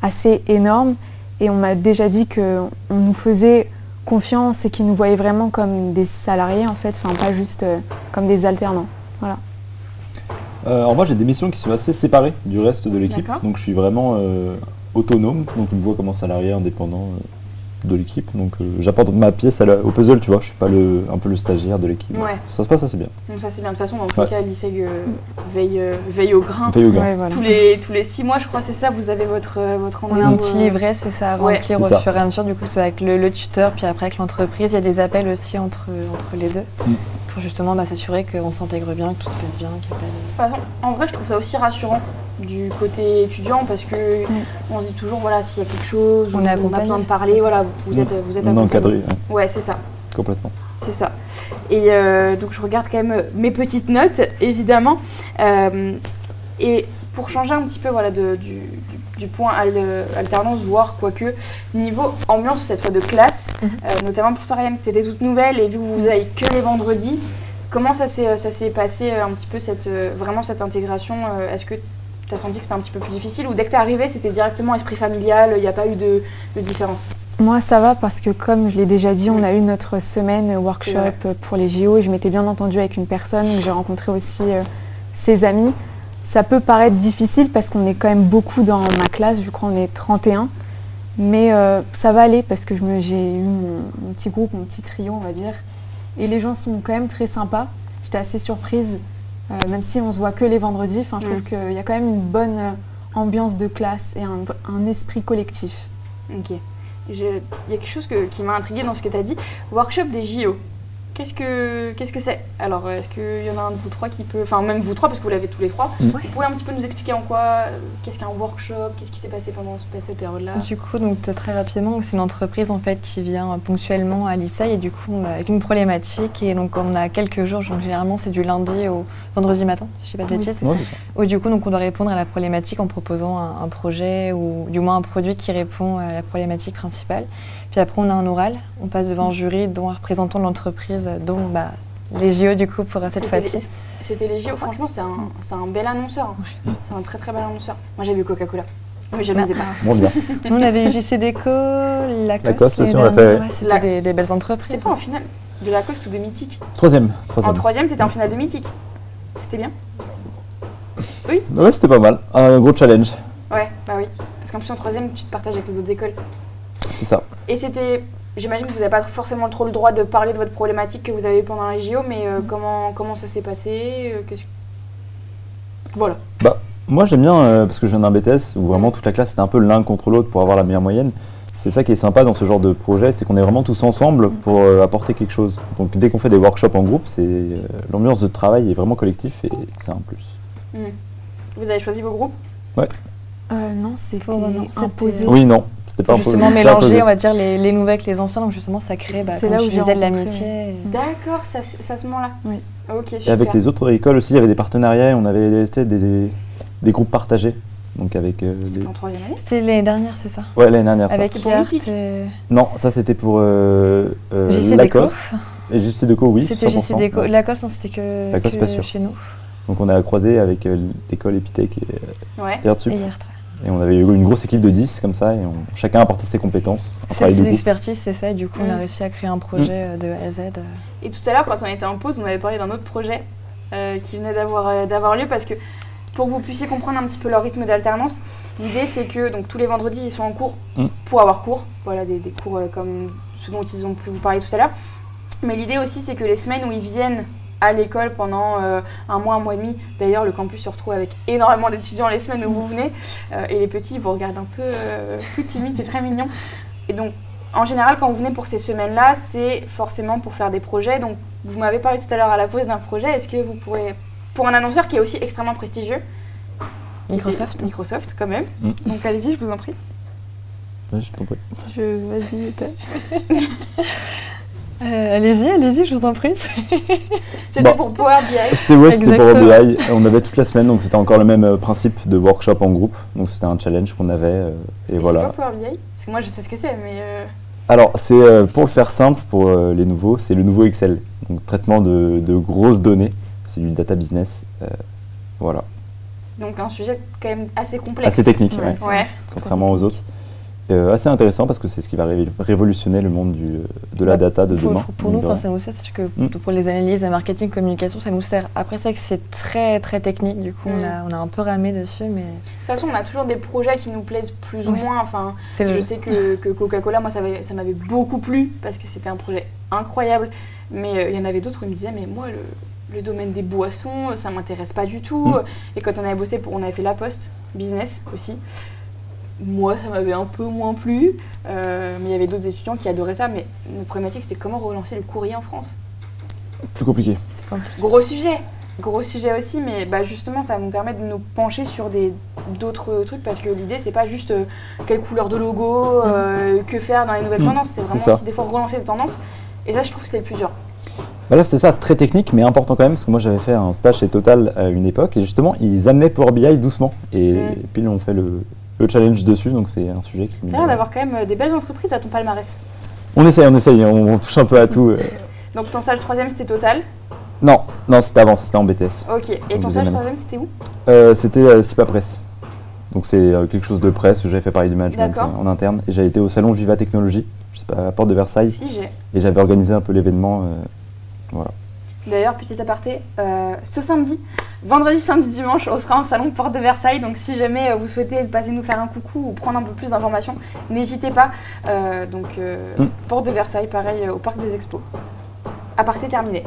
assez énormes. Et on m'a déjà dit qu'on nous faisait confiance et qu'ils nous voyaient vraiment comme des salariés en fait, enfin pas juste comme des alternants. Voilà. Alors moi j'ai des missions qui sont assez séparées du reste de l'équipe, donc je suis vraiment autonome, donc on me voit comme un salarié indépendant de l'équipe, donc j'apporte ma pièce au puzzle, tu vois, je suis pas un peu le stagiaire de l'équipe. Ouais. Ça se passe assez bien. Donc ça c'est bien, de toute façon dans tous les cas l'ISEG veille au grain. Veille au grain. Ouais, voilà. Tous les 6 mois je crois c'est ça, vous avez votre rendez-vous. On a un petit livret, c'est ça, à remplir au fur et à mesure, du coup c'est avec le tuteur, puis après avec l'entreprise, il y a des appels aussi entre les deux. Pour justement s'assurer qu'on s'intègre bien, que tout se passe bien, qu'il n'y a pas de... De toute façon, en vrai je trouve ça aussi rassurant du côté étudiant parce que on se dit toujours s'il y a quelque chose, on a besoin de parler, vous êtes encadré. Ouais, c'est ça. Complètement. C'est ça. Et donc je regarde quand même mes petites notes, évidemment. Et pour changer un petit peu du point alternance, voire quoique, niveau ambiance cette fois de classe, notamment pour toi Ryan, tu étais toute nouvelle et vu que vous n'avez que les vendredis, comment ça s'est passé un petit peu vraiment cette intégration? Est-ce que tu as senti que c'était un petit peu plus difficile ou dès que tu es arrivée, c'était directement esprit familial, il n'y a pas eu de différence? Moi ça va parce que comme je l'ai déjà dit, on a eu notre semaine workshop pour les JO et je m'étais bien entendue avec une personne, j'ai rencontré aussi ses amis. Ça peut paraître difficile parce qu'on est quand même beaucoup dans ma classe, je crois on est 31, mais ça va aller parce que j'ai eu mon petit groupe, mon petit trio on va dire, et les gens sont quand même très sympas. J'étais assez surprise, même si on se voit que les vendredis, je trouve qu'il y a quand même une bonne ambiance de classe et un esprit collectif. Ok. Il y a quelque chose qui m'a intriguée dans ce que tu as dit, workshop des JO. Qu'est-ce que c'est? Alors, est-ce qu'il y en a un de vous trois qui peut... Enfin, même vous trois, parce que vous l'avez tous les trois. Vous pouvez un petit peu nous expliquer en quoi, qu'est-ce qu'un workshop, qu'est-ce qui s'est passé pendant cette période-là? Du coup, donc, très rapidement, c'est une entreprise en fait, qui vient ponctuellement à l'ISEG et du coup, avec une problématique. Et donc, on a quelques jours, donc, généralement, c'est du lundi au vendredi matin, si je ne dis pas de bêtises. Où du coup, donc, on doit répondre à la problématique en proposant un projet ou du moins un produit qui répond à la problématique principale. Puis après, on a un oral, on passe devant un jury dont un représentant de l'entreprise, dont les JO du coup pour cette fois-ci. C'était les JO, franchement, c'est un bel annonceur. Ouais. C'est un très très bel annonceur. Moi, j'ai vu Coca-Cola, mais je ne les ai pas. Bon, bien. Nous, on avait eu JC Déco, Lacoste aussi, on l'a fait. C'était des belles entreprises. C'était pas en finale de Lacoste ou de Mythique? Troisième. En troisième, t'étais en finale de Mythique. C'était bien? Oui. Ouais, c'était pas mal. Un gros challenge. Ouais, bah oui. Parce qu'en plus, en troisième, tu te partages avec les autres écoles. C'est ça. Et c'était, j'imagine que vous n'avez pas forcément trop le droit de parler de votre problématique que vous avez eu pendant la JO, mais comment ça s'est passé Voilà. Moi j'aime bien, parce que je viens d'un BTS où vraiment toute la classe était un peu l'un contre l'autre pour avoir la meilleure moyenne. C'est ça qui est sympa dans ce genre de projet, c'est qu'on est vraiment tous ensemble pour apporter quelque chose. Donc dès qu'on fait des workshops en groupe, l'ambiance de travail est vraiment collectif et c'est un plus. Vous avez choisi vos groupes? Ouais. Non, c'est imposé. Oui, non, c'était pas justement imposé. mélanger, on va dire, les nouveaux avec les anciens, donc justement ça crée, c'est comme là où je j'ai disais, de rencontré. D'accord, l'amitié. c'est à ce moment-là. Oui. Ok, super. Et avec les autres écoles aussi, il y avait des partenariats et on avait des groupes partagés. Donc avec C'était en troisième année? C'était l'année dernière, c'est ça? Ouais, l'année dernière. Avec C'était pour Yart Mythique. Non, ça c'était pour JC Déco. Lacoste. Et JC Déco, oui. C'était 100%. JC Déco. Lacoste, non, c'était que, Lacoste, pas sûr. chez nous. Donc on a croisé avec l'école Epitech Ouais. et Artsup. Et Yart, Et on avait eu une grosse équipe de 10 comme ça et chacun apportait ses compétences. Un c'est travail de ses groupe. expertises, c'est ça, et du coup on a réussi à créer un projet de A à Z. Et tout à l'heure, quand on était en pause, on avait parlé d'un autre projet qui venait d'avoir lieu parce que pour que vous puissiez comprendre un petit peu leur rythme d'alternance, l'idée c'est que donc, tous les vendredis ils sont en cours pour avoir cours, voilà des cours comme ceux dont ils ont pu vous parler tout à l'heure. Mais l'idée aussi c'est que les semaines où ils viennent à l'école pendant un mois et demi, d'ailleurs le campus se retrouve avec énormément d'étudiants les semaines où vous venez et les petits ils vous regardent un peu tout timides, c'est très mignon. Et donc en général quand vous venez pour ces semaines-là, c'est forcément pour faire des projets. Donc vous m'avez parlé tout à l'heure à la pause d'un projet, est-ce que vous pourrez... Pour un annonceur qui est aussi extrêmement prestigieux. Microsoft. Microsoft, quand même. Donc allez-y, je vous en prie. Ouais, je t'en prie. Vas-y, allez-y, je vous en prie. C'était pour Power BI. C'était Power BI. On avait toute la semaine, donc c'était encore le même principe de workshop en groupe. Donc c'était un challenge qu'on avait. Et voilà. C'est quoi Power BI? Parce que moi je sais ce que c'est, mais... Alors, c'est pour le faire simple, pour les nouveaux, c'est le nouveau Excel. Donc traitement de grosses données. C'est du data business. Voilà. Donc un sujet quand même assez complexe. Assez technique, ouais. Contrairement aux autres. Assez intéressant parce que c'est ce qui va révolutionner le monde de la data de demain. Pour nous, ça nous sert, c'est que pour les analyses, marketing, communication, ça nous sert. Après, c'est vrai que c'est très très technique, du coup on a un peu ramé dessus. Mais... De toute façon, on a toujours des projets qui nous plaisent plus ou moins. Enfin, je sais que Coca-Cola, moi ça m'avait beaucoup plu parce que c'était un projet incroyable. Mais il y en avait d'autres où ils me disaient, mais moi le domaine des boissons, ça m'intéresse pas du tout. Et quand on avait bossé, on avait fait La Poste, business aussi. Moi, ça m'avait un peu moins plu, mais il y avait d'autres étudiants qui adoraient ça. Mais notre problématique, c'était comment relancer le courrier en France. Plus compliqué. C'est compliqué. Gros sujet aussi, mais justement, ça va nous permettre de nous pencher sur d'autres trucs, parce que l'idée, c'est pas juste quelle couleur de logo, que faire dans les nouvelles tendances. C'est vraiment aussi des fois relancer des tendances. Et ça, je trouve que c'est le plus dur. Là, c'était ça, très technique, mais important quand même, parce que moi, j'avais fait un stage chez Total à une époque, et justement, ils amenaient Power BI doucement. Et puis, on fait le challenge dessus, donc c'est un sujet qui... T'as l'air d'avoir quand même des belles entreprises à ton palmarès. On essaye, on touche un peu à tout. Donc ton stage 3e, c'était Total? Non, c'était avant, c'était en BTS. Ok, et ton stage 3e, c'était où? C'était Sipa Presse. Donc c'est quelque chose de presse, j'avais fait pareil du management en interne, et j'avais été au salon Viva Technologie, je sais pas, à la porte de Versailles. Si, et j'avais organisé un peu l'événement, voilà. D'ailleurs, petit aparté, ce samedi, vendredi, samedi, dimanche, on sera en salon Porte de Versailles. Donc si jamais vous souhaitez passer nous faire un coucou ou prendre un peu plus d'informations, n'hésitez pas. Porte de Versailles, pareil, au Parc des Expos. Aparté terminé.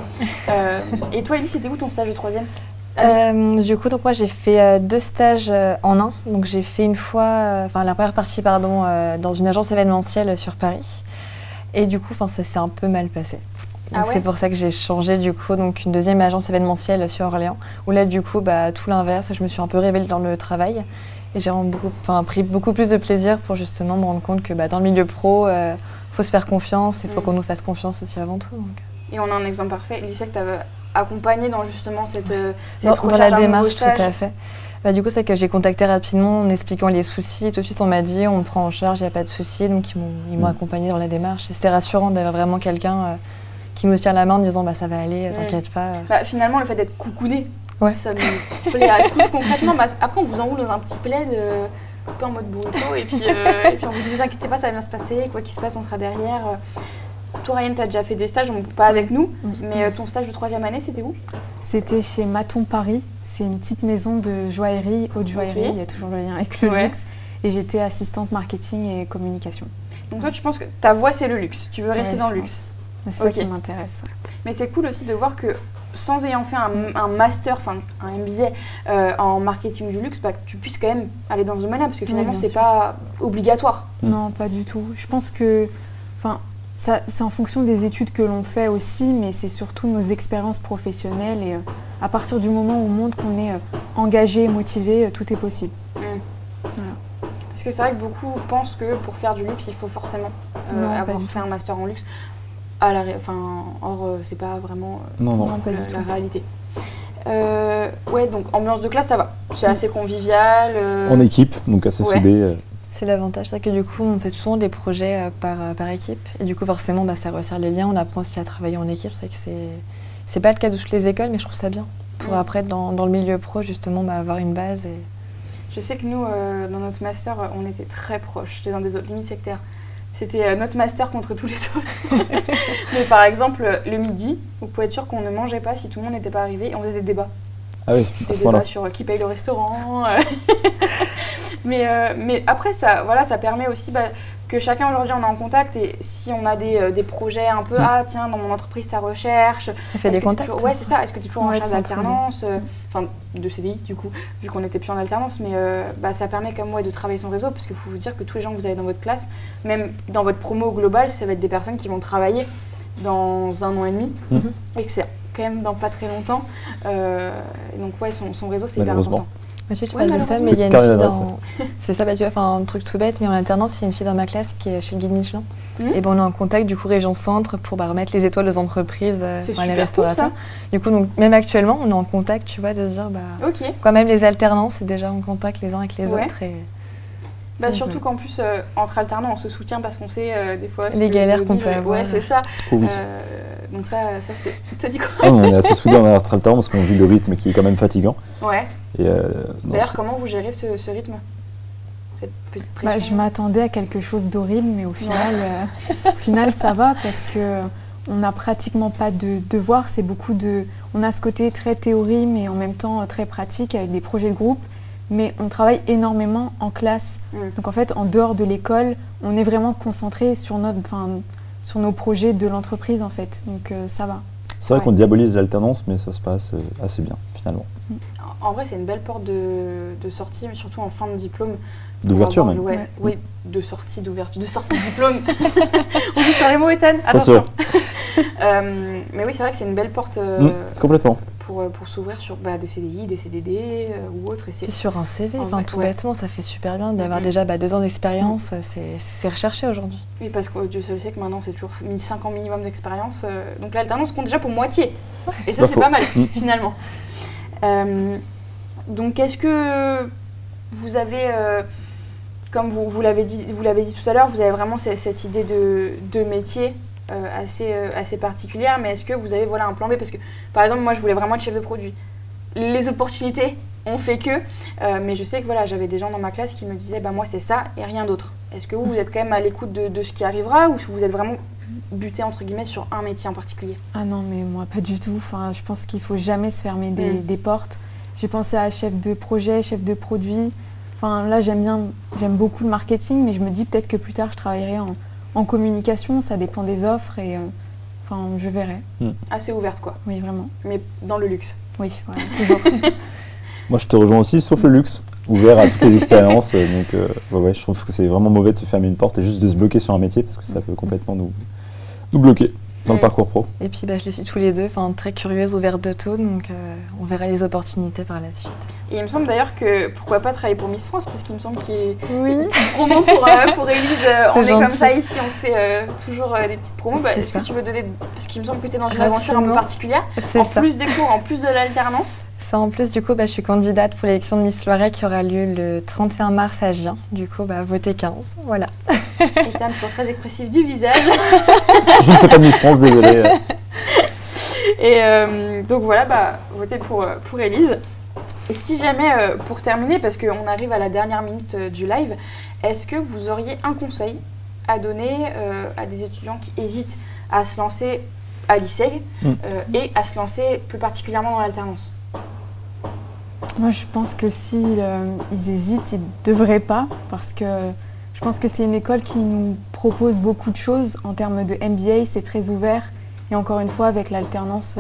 Et toi, Ellie, c'était où ton stage de 3e? Du coup, donc moi j'ai fait 2 stages en un. Donc j'ai fait une fois, la première partie, dans une agence événementielle sur Paris. Et du coup, ça s'est un peu mal passé. Donc c'est pour ça que j'ai changé du coup, donc une deuxième agence événementielle sur Orléans, où là du coup, tout l'inverse, je me suis un peu révélée dans le travail et j'ai pris beaucoup plus de plaisir pour justement me rendre compte que dans le milieu pro, faut se faire confiance, il faut qu'on nous fasse confiance aussi avant tout. Donc. Et on a un exemple parfait, Lisa, que tu avais accompagné dans justement cette recherche dans la démarche, tout à fait. Du coup, c'est que j'ai contacté rapidement en expliquant les soucis. Tout de suite, on m'a dit, on me prend en charge, il n'y a pas de souci. Donc, ils m'ont accompagné dans la démarche. Et c'était rassurant d'avoir vraiment quelqu'un qui nous tient la main en disant ça va aller, t'inquiète pas. Finalement, le fait d'être coucouné, ça nous plaît à tous concrètement. Après, on vous enroule dans un petit plaid, un peu en mode burrito, et puis on vous dit vous inquiétez pas, ça va bien se passer, quoi qu'il se passe, on sera derrière. Toi, Ryan, tu as déjà fait des stages, pas avec nous, mais ton stage de 3e année, c'était où? C'était chez Maton Paris. C'est une petite maison de joaillerie, haute joaillerie, il y a toujours le lien avec le luxe. Et j'étais assistante marketing et communication. Donc toi, tu penses que ta voie, c'est le luxe, tu veux rester dans le luxe? C'est ça qui m'intéresse. Mais c'est cool aussi de voir que sans ayant fait un master, enfin un MBA en marketing du luxe, que tu puisses quand même aller dans ce domaine-là, parce que finalement, c'est pas obligatoire. Non, pas du tout. Je pense que c'est en fonction des études que l'on fait aussi, mais c'est surtout nos expériences professionnelles. Et à partir du moment où on montre qu'on est engagé, motivé, tout est possible. Voilà. Parce que c'est vrai que beaucoup pensent que pour faire du luxe, il faut forcément avoir fait un master en luxe. Or, c'est pas vraiment la réalité. Ouais, donc ambiance de classe, ça va. C'est assez convivial. En équipe, donc assez soudé. C'est l'avantage, c'est que du coup, on fait souvent des projets par équipe. Et du coup, forcément, ça resserre les liens. On apprend aussi à travailler en équipe. C'est que c'est pas le cas de toutes les écoles, mais je trouve ça bien. Pour après, dans le milieu pro, justement, avoir une base. Et... Je sais que nous, dans notre master, on était très proches les uns des autres, limite sectaires. C'était notre master contre tous les autres. Mais par exemple, le midi, vous pouvez être sûr qu'on ne mangeait pas si tout le monde n'était pas arrivé. Et on faisait des débats. Ah oui, des débats sur qui paye le restaurant. Mais après, ça permet aussi que chacun aujourd'hui on est en contact. Et si on a des projets un peu, tiens, dans mon entreprise, ça recherche. Ça fait des contacts. Ouais, c'est ça. Est-ce que tu es toujours en recherche d'alternance enfin, de CDI, du coup, vu qu'on n'était plus en alternance. Mais ça permet comme moi de travailler son réseau. Parce qu'il faut vous dire que tous les gens que vous avez dans votre classe, même dans votre promo globale, ça va être des personnes qui vont travailler dans 1 an et demi. Et que c'est quand même dans pas très longtemps. Donc, ouais, son réseau, c'est hyper important. Tu parles de ça, mais il y a une fille dans... C'est ça, tu vois, un truc tout bête, mais en alternance, il y a une fille dans ma classe qui est chez le Guide Michelin. Et on est en contact, du coup, région centre, pour remettre les étoiles aux entreprises, les restaurateurs. Cool, du coup, donc, même actuellement, on est en contact, tu vois, de se dire, quand même les alternances, c'est déjà en contact les uns avec les autres. Et... surtout qu'en plus, entre alternants, on se soutient parce qu'on sait des fois... les galères qu'on peut avoir. Ouais, c'est ça. Oui. Donc ça c'est... T'as dit quoi? On est assez soudés entre alternants parce qu'on vit le rythme qui est quand même fatigant. Ouais. Et d'ailleurs, comment vous gérez ce rythme? Cette petite pression? Je m'attendais à quelque chose d'horrible, mais au final, ça va parce que on n'a pratiquement pas de devoirs. C'est beaucoup de... On a ce côté très théorie, mais en même temps très pratique avec des projets de groupe. Mais on travaille énormément en classe. Donc en fait, en dehors de l'école, on est vraiment concentré sur nos projets de l'entreprise en fait. Donc ça va. C'est vrai qu'on diabolise l'alternance, mais ça se passe assez bien finalement. En vrai, c'est une belle porte de sortie, mais surtout en fin de diplôme. D'ouverture même. Oui, de sortie, d'ouverture, de sortie de diplôme. On dit sur les mots, Ethan. Attention. Mais oui, c'est vrai que c'est une belle porte. Complètement. Pour s'ouvrir sur des CDI, des CDD ou autres. Et sur un CV, tout bêtement, ça fait super bien d'avoir déjà 2 ans d'expérience. C'est recherché aujourd'hui. Oui, parce que Dieu seul sait que maintenant, c'est toujours 5 ans minimum d'expérience. Donc l'alternance compte déjà pour moitié. Et ça, c'est pas mal, finalement. Donc, est-ce que vous avez, comme vous l'avez dit tout à l'heure, vous avez vraiment cette idée de métier assez particulière, mais est-ce que vous avez un plan B? Parce que, par exemple, moi, je voulais vraiment être chef de produit. Les opportunités ont fait que, mais je sais que j'avais des gens dans ma classe qui me disaient, moi, c'est ça et rien d'autre. Est-ce que vous êtes quand même à l'écoute de ce qui arrivera ou vous êtes vraiment buté, entre guillemets, sur un métier en particulier? Ah non, mais moi, pas du tout. Je pense qu'il faut jamais se fermer des portes. J'ai pensé à chef de projet, chef de produit. Là, j'aime beaucoup le marketing, mais je me dis peut-être que plus tard, je travaillerai en communication. Ça dépend des offres et je verrai. Assez ouverte, quoi. Oui, vraiment. Mais dans le luxe. Oui, voilà, toujours. Moi, je te rejoins aussi, sauf le luxe. Ouvert à toutes les expériences. Donc, je trouve que c'est vraiment mauvais de se fermer une porte et juste de se bloquer sur un métier parce que ça peut complètement nous bloquer dans le parcours pro. Et puis, je les suis tous les deux, très curieuse, ouverte de tout. Donc, on verra les opportunités par la suite. Et il me semble d'ailleurs que pourquoi pas travailler pour Miss France, parce qu'il me semble qu'il y ait des promos pour Élise. On est comme ça ici, on se fait toujours des petites promos. Est-ce que tu veux donner, parce qu'il me semble que tu es dans une aventure un peu particulière, plus des cours, en plus de l'alternance. Ça, en plus, du coup, je suis candidate pour l'élection de Miss Loiret qui aura lieu le 31 mars à Gien. Du coup, votez 15, voilà. Ethan, toujours très expressif du visage. Je ne fais pas de Miss France, désolée. Et donc voilà, votez pour Élise. Et si jamais, pour terminer, parce qu'on arrive à la dernière minute du live, est-ce que vous auriez un conseil à donner à des étudiants qui hésitent à se lancer à l'ISEG et à se lancer plus particulièrement dans l'alternance? Moi, je pense que s'ils hésitent, ils ne devraient pas, parce que je pense que c'est une école qui nous propose beaucoup de choses en termes de MBA, c'est très ouvert. Et encore une fois, avec l'alternance,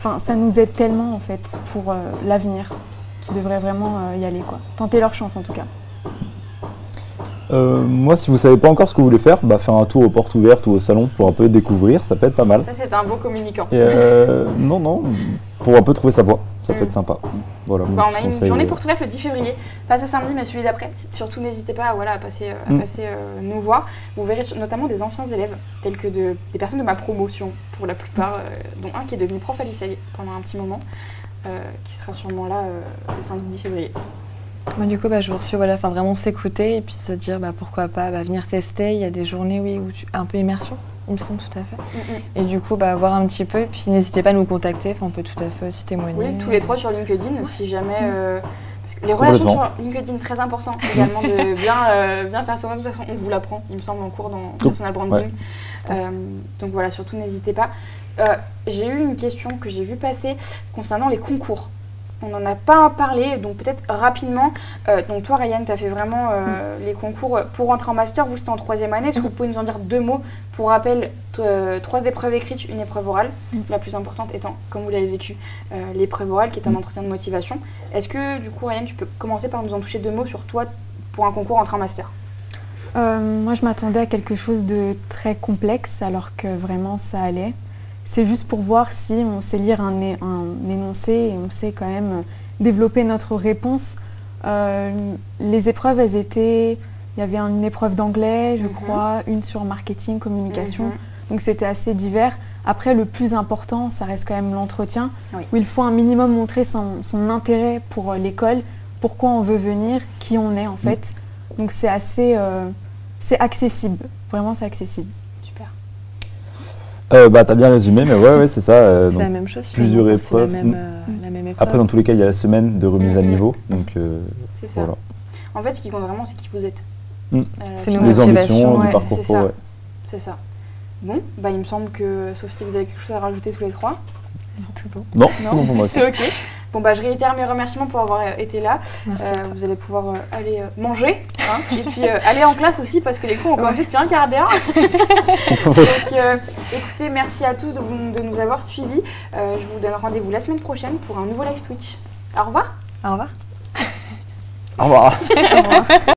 enfin, ça nous aide tellement en fait pour l'avenir qu'ils devraient vraiment y aller, quoi. Tenter leur chance en tout cas. Moi, si vous savez pas encore ce que vous voulez faire, faire un tour aux portes ouvertes ou au salon pour un peu découvrir, ça peut être pas mal. Ça, c'est un bon communicant. Et non, pour un peu trouver sa voie, ça peut être sympa. Voilà, on a une journée porte ouverte le 10 février, pas ce samedi mais celui d'après. Surtout n'hésitez pas à passer nous voir. Vous verrez notamment des anciens élèves, tels que des personnes de ma promotion, pour la plupart, dont un qui est devenu prof à l'ICEL pendant un petit moment, qui sera sûrement là le samedi 10 février. Moi, du coup, je vous reçois, vraiment s'écouter et puis se dire pourquoi pas venir tester. Il y a des journées où un peu immersion, il me semble, tout à fait. Et du coup, voir un petit peu. Et puis n'hésitez pas à nous contacter, on peut tout à fait aussi témoigner. Oui, tous les trois sur LinkedIn, si jamais. Parce que les relations sur LinkedIn, très important également de bien faire ça. De toute façon, on vous l'apprend, il me semble, en cours dans Personal Branding. Ouais. Donc voilà, surtout n'hésitez pas. J'ai eu une question que j'ai vue passer concernant les concours. On n'en a pas parlé, donc peut-être rapidement. Donc toi, Ryan, tu as fait vraiment les concours pour rentrer en master. Vous, c'était en 3e année. Est-ce que vous pouvez nous en dire 2 mots? Pour rappel, 3 épreuves écrites, une épreuve orale. La plus importante étant, comme vous l'avez vécu, l'épreuve orale, qui est un entretien de motivation. Est-ce que, du coup, Ryan, tu peux commencer par nous en toucher 2 mots sur toi pour un concours entrée en master? Moi, je m'attendais à quelque chose de très complexe, alors que vraiment, ça allait. C'est juste pour voir si on sait lire un énoncé et on sait quand même développer notre réponse. Les épreuves, il y avait une épreuve d'anglais, je crois, une sur marketing, communication. Donc c'était assez divers. Après, le plus important, ça reste quand même l'entretien, où il faut un minimum montrer son intérêt pour l'école, pourquoi on veut venir, qui on est en fait. Donc c'est assez c'est accessible, vraiment c'est accessible. T'as bien résumé, mais ouais, c'est ça. C'est la même chose, plusieurs épreuves. La même épreuve. Après, dans tous les cas, il y a la semaine de remise à niveau. Donc, c'est ça. Voilà. En fait, ce qui compte vraiment, c'est qui vous êtes. C'est nos les motivations, ambitions du parcours pro. C'est ça. Bon, il me semble que, sauf si vous avez quelque chose à rajouter tous les 3. C'est tout bon. Non, c'est bon pour moi aussi. C'est ok. Bon, je réitère mes remerciements pour avoir été là. Merci vous allez pouvoir aller manger et puis aller en classe aussi parce que les cours ont commencé depuis un quart d'heure. Donc, écoutez, merci à tous de nous avoir suivis. Je vous donne rendez-vous la semaine prochaine pour un nouveau live Twitch. Au revoir. Au revoir. Au revoir. Au revoir.